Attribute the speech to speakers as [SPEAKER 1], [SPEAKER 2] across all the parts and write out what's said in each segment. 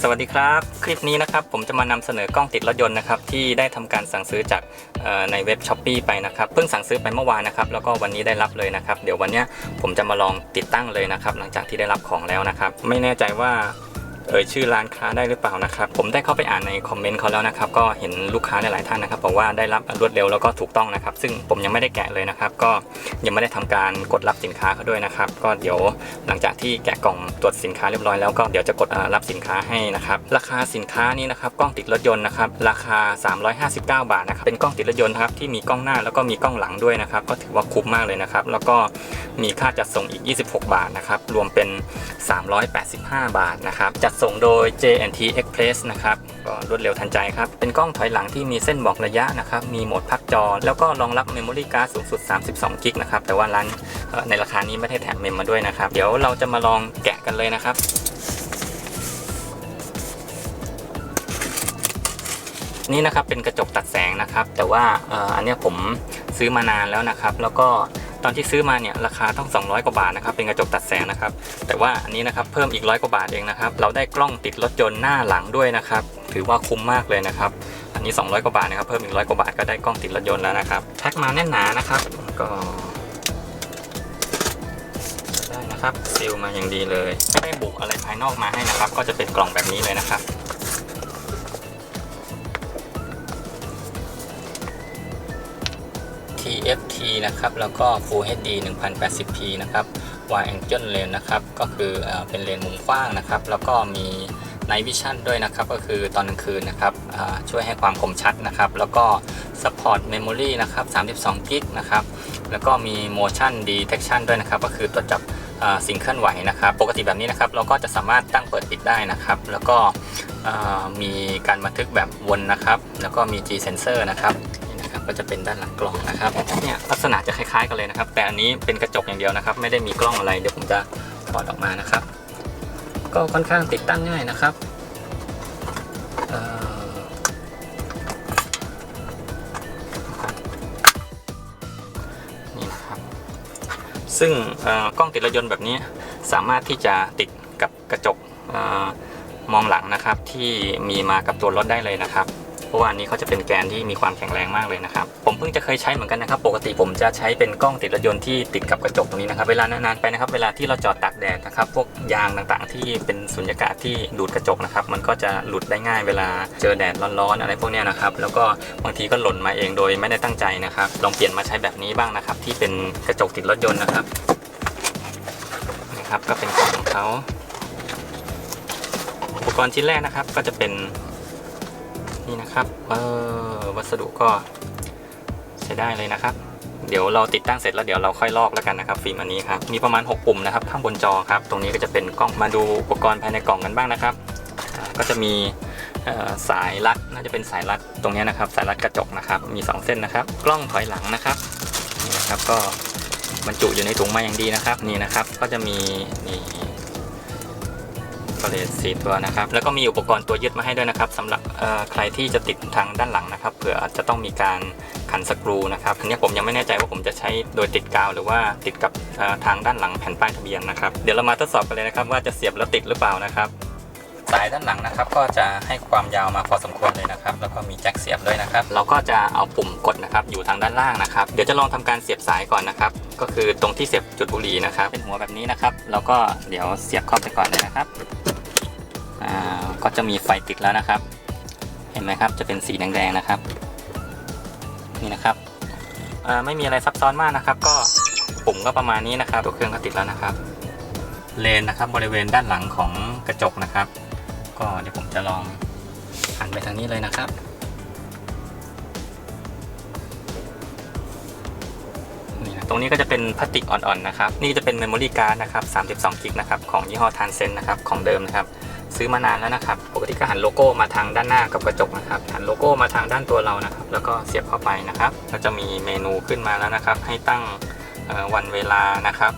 [SPEAKER 1] สวัสดีครับคลิปนี้นะครับผมจะมานำเสนอกล้องติดรถยนต์นะครับที่ได้ทำการสั่งซื้อจากในเว็บ Shopee ไปนะครับเพิ่งสั่งซื้อไปเมื่อวานนะครับแล้วก็วันนี้ได้รับเลยนะครับเดี๋ยววันนี้ผมจะมาลองติดตั้งเลยนะครับหลังจากที่ได้รับของแล้วนะครับไม่แน่ใจว่าชื่อร้านค้าได้หรือเปล่านะครับผมได้เข้าไปอ่านในคอมเมนต์เขาแล้วนะครับก็เห็นลูกค้าหลายท่านนะครับบอกว่าได้รับรวดเร็วแล้วก็ถูกต้องนะครับซึ่งผมยังไม่ได้แกะเลยนะครับก็ยังไม่ได้ทำการกดรับสินค้าเขาด้วยนะครับก็เดี๋ยวหลังจากที่แกะกล่องตรวจสินค้าเรียบร้อยแล้วก็เดี๋ยวจะกดรับสินค้าให้นะครับราคาสินค้านี้นะครับกล้องติดรถยนต์นะครับราคา359 บาทนะครับเป็นกล้องติดรถยนต์ครับที่มีกล้องหน้าแล้วก็มีกล้องหลังด้วยนะครับก็ถือว่าคุ้มมากเลยนะครับแล้วก็มีค่าจัดส่งอีก26 บาทนะครับรวมเป็น385 บาทนะครับจัดส่งโดย J&T Express นะครับก็รวดเร็วทันใจครับเป็นกล้องถอยหลังที่มีเส้นบอกระยะนะครับมีโหมดพักจอแล้วก็รองรับ Memory Card สูงสุด32 กิกนะครับแต่ว่าร้านในราคานี้ไม่ได้แถมเมมมาด้วยนะครับเดี๋ยวเราจะมาลองแกะกันเลยนะครับนี่นะครับเป็นกระจกตัดแสงนะครับแต่ว่าอันนี้ผมซื้อมานานแล้วนะครับแล้วก็ตอนที่ซื้อมาเนี่ยราคาต้อง200 กว่าบาทนะครับเป็นกระจกตัดแสงนะครับแต่ว่าอันนี้นะครับเพิ่มอีก100 กว่าบาทเองนะครับเราได้กล้องติดรถยนต์หน้าหลังด้วยนะครับถือว่าคุ้มมากเลยนะครับอันนี้200 กว่าบาทนะครับเพิ่มอีก100 กว่าบาทก็ได้กล้องติดรถยนต์แล้วนะครับแพ็คมาแน่นหนานะครับก็ได้นะครับซีลมาอย่างดีเลยไม่ได้บุกอะไรภายนอกมาให้นะครับก็จะเป็นกล่องแบบนี้เลยนะครับTFT นะครับแล้วก็ Full HD 1080p นะครับ Wide Angle Lens นะครับก็คือเป็นเลนส์มุมกว้างนะครับแล้วก็มี Night Vision ด้วยนะครับก็คือตอนกลางคืนนะครับช่วยให้ความคมชัดนะครับแล้วก็ Support Memory นะครับ32 กิกนะครับแล้วก็มี Motion Detection ด้วยนะครับก็คือตรวจจับสิ่งเคลื่อนไหวนะครับปกติแบบนี้นะครับเราก็จะสามารถตั้งเปิดปิดได้นะครับแล้วก็มีการบันทึกแบบวนนะครับแล้วก็มี G Sensor นะครับก็จะเป็นด้านหลังกล่องนะครับเนี่ยลักษณะจะคล้ายๆกันเลยนะครับแต่อันนี้เป็นกระจกอย่างเดียวนะครับไม่ได้มีกล้องอะไรเดี๋ยวผมจะถอดออกมานะครับก็ค่อนข้างติดตั้งง่ายนะครับนี่นะครับซึ่งกล้องติดรถยนต์แบบนี้สามารถที่จะติดกับกระจกมองหลังนะครับที่มีมากับตัวรถได้เลยนะครับเพราะว่านี้เขาจะเป็นแกนที่มีความแข็งแรงมากเลยนะครับผมเพิ่งจะเคยใช้เหมือนกันนะครับปกติผมจะใช้เป็นกล้องติดรถยนต์ที่ติดกับกระจกตรงนี้นะครับเวลานานๆไปนะครับเวลาที่เราจอดตากแดดนะครับพวกยางต่างๆที่เป็นสุญญากาศที่ดูดกระจกนะครับมันก็จะหลุดได้ง่ายเวลาเจอแดดร้อนๆอะไรพวกนี้นะครับแล้วก็บางทีก็หล่นมาเองโดยไม่ได้ตั้งใจนะครับลองเปลี่ยนมาใช้แบบนี้บ้างนะครับที่เป็นกระจกติดรถยนต์นะครับนะครับก็เป็นกล่องของเขาอุปกรณ์ชิ้นแรกนะครับก็จะเป็นนี่นะครับวัสดุก็ใช้ได้เลยนะครับเดี๋ยวเราติดตั้งเสร็จแล้วเดี๋ยวเราค่อยลอกแล้วกันนะครับฟิล์มอันนี้ครับมีประมาณ6 ปุ่มนะครับข้างบนจอครับตรงนี้ก็จะเป็นกล้องมาดูอุปกรณ์ภายในกล่องกันบ้างนะครับก็จะมีสายรัดน่าจะเป็นสายรัดตรงนี้นะครับสายรัดกระจกนะครับมี2 เส้นนะครับกล้องถอยหลังนะครับนี่นะครับก็บรรจุอยู่ในถุงมาอย่างดีนะครับนี่นะครับก็จะมีนี่เลนส์4 ตัวนะครับแล้วก็มีอุปกรณ์ตัวยึดมาให้ด้วยนะครับสำหรับใครที่จะติดทางด้านหลังนะครับเผื่ออาจจะต้องมีการขันสกรูนะครับอันนี้ผมยังไม่แน่ใจว่าผมจะใช้โดยติดกาวหรือว่าติดกับทางด้านหลังแผ่นป้ายทะเบียนนะครับเดี๋ยวเรามาทดสอบกันเลยนะครับว่าจะเสียบแล้วติดหรือเปล่านะครับสายด้านหลังนะครับก็จะให้ความยาวมาพอสมควรเลยนะครับแล้วก็มีแจ็คเสียบด้วยนะครับเราก็จะเอาปุ่มกดนะครับอยู่ทางด้านล่างนะครับเดี๋ยวจะลองทำการเสียบสายก่อนนะครับก็คือตรงที่เสียบจุดบุหรี่นะครับเป็นหัวแบบนี้นะครับแล้วก็เดี๋ยวเสียบเข้าไปก่อนเลยนะครับก็จะมีไฟติดแล้วนะครับเห็นไหมครับจะเป็นสีแดงๆนะครับนี่นะครับไม่มีอะไรซับซ้อนมากนะครับก็ปุ่มก็ประมาณนี้นะครับตัวเครื่องก็ติดแล้วนะครับเลนนะครับบริเวณด้านหลังของกระจกนะครับก็เดี๋ยวผมจะลองหันไปทางนี้เลยนะครับนี่ตรงนี้ก็จะเป็นพลาสติกอ่อนๆนะครับนี่จะเป็นเมมโมรี่การ์ดนะครับ32 กิกนะครับของยี่ห้อทานเซนนะครับของเดิมนะครับซื้อมานานแล้วนะครับปกติก็หันโลโก้มาทางด้านหน้ากับกระจกนะครับหันโลโก้มาทางด้านตัวเรานะครับแล้วก็เสียบเข้าไปนะครับก็จะมีเมนูขึ้นมาแล้วนะครับให้ตั้งวันเวลานะครับ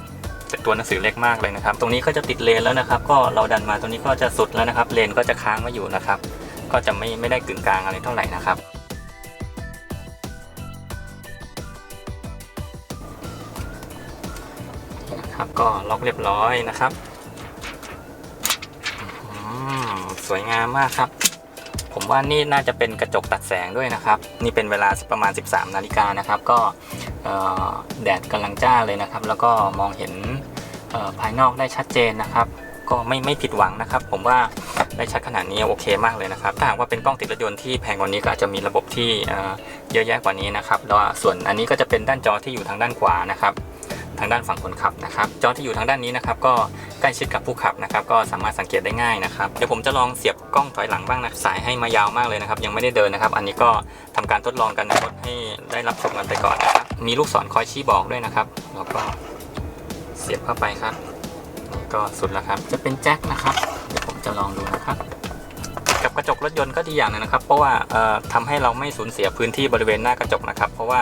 [SPEAKER 1] แต่ตัวหนังสือเล็กมากเลยนะครับตรงนี้ก็จะติดเลนแล้วนะครับก็เราดันมาตรงนี้ก็จะสุดแล้วนะครับเลนก็จะค้างไว้อยู่นะครับก็จะไม่ได้กึ่งกลางอะไรเท่าไหร่นะครับก็ล็อกเรียบร้อยนะครับ สวยงามมากครับผมว่านี่น่าจะเป็นกระจกตัดแสงด้วยนะครับนี่เป็นเวลาประมาณ 13 นาฬิกานะครับก็แดดกำลังจ้าเลยนะครับแล้วก็มองเห็นภายนอกได้ชัดเจนนะครับก็ไม่ผิดหวังนะครับผมว่าได้ชัดขนาดนี้โอเคมากเลยนะครับถ้าหากว่าเป็นกล้องติดรถยนต์ที่แพงกว่านี้ก็อาจจะมีระบบที่เยอะแยะกว่านี้นะครับแล้วส่วนอันนี้ก็จะเป็นด้านจอที่อยู่ทางด้านขวานะครับทางด้านฝั่งคนขับนะครับจอที่อยู่ทางด้านนี้นะครับก็ใกล้ชิดกับผู้ขับนะครับก็สามารถสังเกตได้ง่ายนะครับเดี๋ยวผมจะลองเสียบกล้องถอยหลังบ้างนะสายให้มายาวมากเลยนะครับยังไม่ได้เดินนะครับอันนี้ก็ทำการทดลองกันในรถให้ได้รับชมกันไปก่อนนะครับมีลูกศรคอยชี้บอกด้วยนะครับแล้วก็เสียบเข้าไปครับก็สุดแล้วครับจะเป็นแจ็คนะครับเดี๋ยวผมจะลองดูนะครับกับกระจกรถยนต์ก็ดีอย่างนึงนะครับเพราะว่าทำให้เราไม่สูญเสียพื้นที่บริเวณหน้ากระจกนะครับเพราะว่า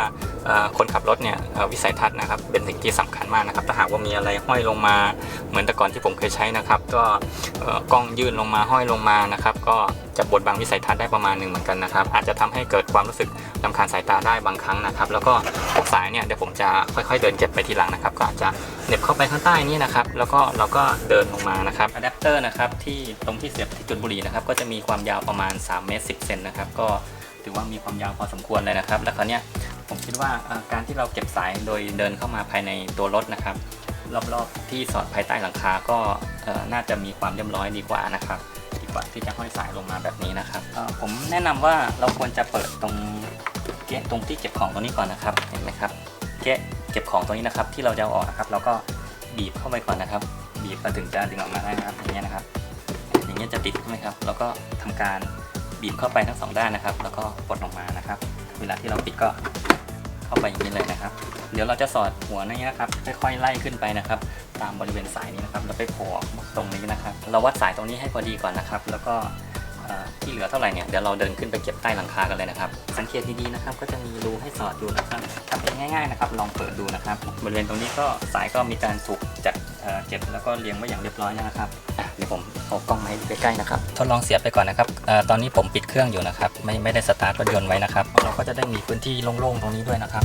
[SPEAKER 1] คนขับรถเนี่ยวิสัยทัศน์นะครับเป็นสิ่งที่สำคัญมากนะครับถ้าหากว่ามีอะไรห้อยลงมาเหมือนแต่ก่อนที่ผมเคยใช้นะครับก็กล้องยื่นลงมาห้อยลงมานะครับก็จะบดบังวิสัยทัศน์ได้ประมาณหนึ่งเหมือนกันนะครับอาจจะทำให้เกิดความรู้สึกรำคาญสายตาได้บางครั้งนะครับแล้วก็พวกสายเนี่ยเดี๋ยวผมจะค่อยๆเดินเก็บไปทีหลังนะครับก็อาจจะเหน็บเข้าไปข้างใต้นี้นะครับแล้วก็เราก็เดินลงมานะครับอะแดปเตอร์นะครับที่ตรงที่เสียบที่จุดบุหรี่นะครับก็จะมีความยาวประมาณ3 เมตร 10 เซนนะครับก็ถือว่ามีความยาวพอสมควรเลยนะครับแล้วคราวนี้ผมคิดว่าการที่เราเก็บสายโดยเดินเข้ามาภายในตัวรถนะครับรอบๆที่สอดภายใต้หลังคาก็น่าจะมีความเรียบร้อยดีกว่านะครับดีกว่าที่จะห้อยสายลงมาแบบนี้นะครับผมแนะนำว่าเราควรจะเปิดตรงเกะตรงที่เก็บของตรงนี้ก่อนนะครับเห็นไหมครับเก็บของตรงนี้นะครับที่เราจะเอาออกนะครับเราก็บีบเข้าไปก่อนนะครับบีบมาถึงจะดึงออกมาได้นะครับอย่างเงี้ยนะครับอย่างเงี้ยจะติดใช่ไหมครับแล้วก็ทำการบีบเข้าไปทั้ง2ด้านนะครับแล้วก็ปลดลงมานะครับเวลาที่เราปิดก็เข้าไปอย่างนี้เลยนะครับเดี๋ยวเราจะสอดหัวนี้นะครับค่อยๆไล่ขึ้นไปนะครับตามบริเวณสายนี้นะครับแล้วไปโผล่ตรงนี้นะครับเราวัดสายตรงนี้ให้พอดีก่อนนะครับแล้วก็ที่เหลือเท่าไหร่เนี่ยเดี๋ยวเราเดินขึ้นไปเก็บใต้หลังคากันเลยนะครับสังเกตดีๆนะครับก็จะมีรูให้สอดอยู่นะครับทำเองง่ายๆนะครับลองเปิดดูนะครับบริเวณตรงนี้ก็สายก็มีการถูกจัดเก็บแล้วก็เรียงไว้อย่างเรียบร้อยนะครับเดี๋ยวผมเอากล้องมาให้ดูใกล้ๆนะครับทดลองเสียบไปก่อนนะครับตอนนี้ผมปิดเครื่องอยู่นะครับไม่ได้สตาร์ทรถยนต์ไว้นะครับเราก็จะได้มีพื้นที่โล่งๆตรงนี้ด้วยนะครับ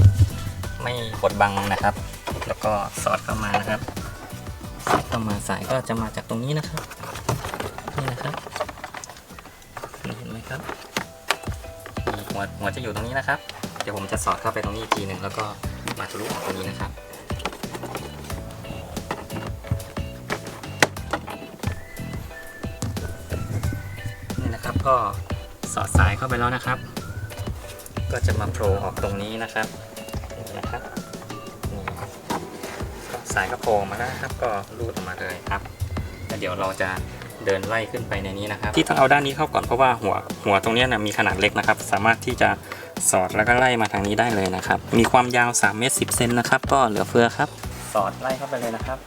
[SPEAKER 1] ไม่บดบังนะครับแล้วก็สอดเข้ามานะครับสอดเข้ามาสายก็จะมาจากตรงนี้นะครับนี่นะครับเห็นไหมครับหัวจะอยู่ตรงนี้นะครับเดี๋ยวผมจะสอดเข้าไปตรงนี้อีกทีหนึ่งแล้วก็มาทะลุออกตรงนี้นะครับนี่นะครับก็สอดสายเข้าไปแล้วนะครับก็จะมาโผล่ออกตรงนี้นะครับนะครับสายก็โผล่มาแล้วนะครับก็รูดออกมาเลยครับแล้วเดี๋ยวเราจะเดินไล่ขึ้นไปในนี้นะครับที่ต้องเอาด้านนี้เข้าก่อนเพราะว่าหัวตรงนี้นะมีขนาดเล็กนะครับสามารถที่จะสอดแล้วก็ไล่มาทางนี้ได้เลยนะครับมีความยาว3 เมตร 10 เซนนะครับก็เหลือเฟือครับสอดไล่เข้าไปเลยนะครับ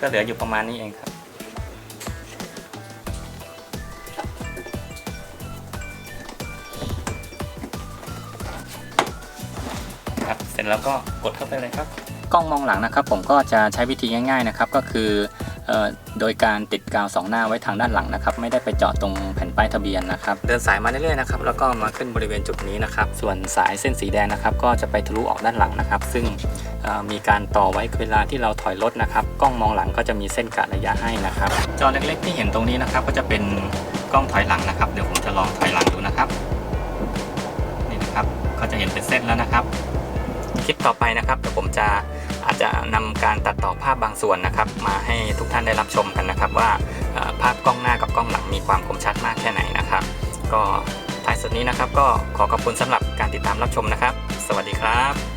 [SPEAKER 1] ก็เหลืออยู่ประมาณนี้เองครับเสร็จแล้วก็กดเข้าไปเลยครับกล้องมองหลังนะครับผมก็จะใช้วิธีง่ายๆนะครับก็คือโดยการติดกาว2 หน้าไว้ทางด้านหลังนะครับไม่ได้ไปเจาะตรงแผ่นป้ายทะเบียนนะครับเดินสายมาเรื่อยๆนะครับแล้วก็มาขึ้นบริเวณจุดนี้นะครับส่วนสายเส้นสีแดงนะครับก็จะไปทะลุออกด้านหลังนะครับซึ่งมีการต่อไว้เวลาที่เราถอยรถนะครับกล้องมองหลังก็จะมีเส้นกะระยะให้นะครับจอเล็กๆที่เห็นตรงนี้นะครับก็จะเป็นกล้องถอยหลังนะครับเดี๋ยวผมจะลองถอยหลังดูนะครับนี่นะครับก็จะเห็นเป็นเส้นแล้วนะครับคลิปต่อไปนะครับเดี๋ยวผมอาจจะนำการตัดต่อภาพบางส่วนนะครับมาให้ทุกท่านได้รับชมกันนะครับว่าภาพกล้องหน้ากับกล้องหลังมีความคมชัดมากแค่ไหนนะครับก็ท้ายสุดนี้นะครับก็ขอขอบคุณสำหรับการติดตามรับชมนะครับสวัสดีครับ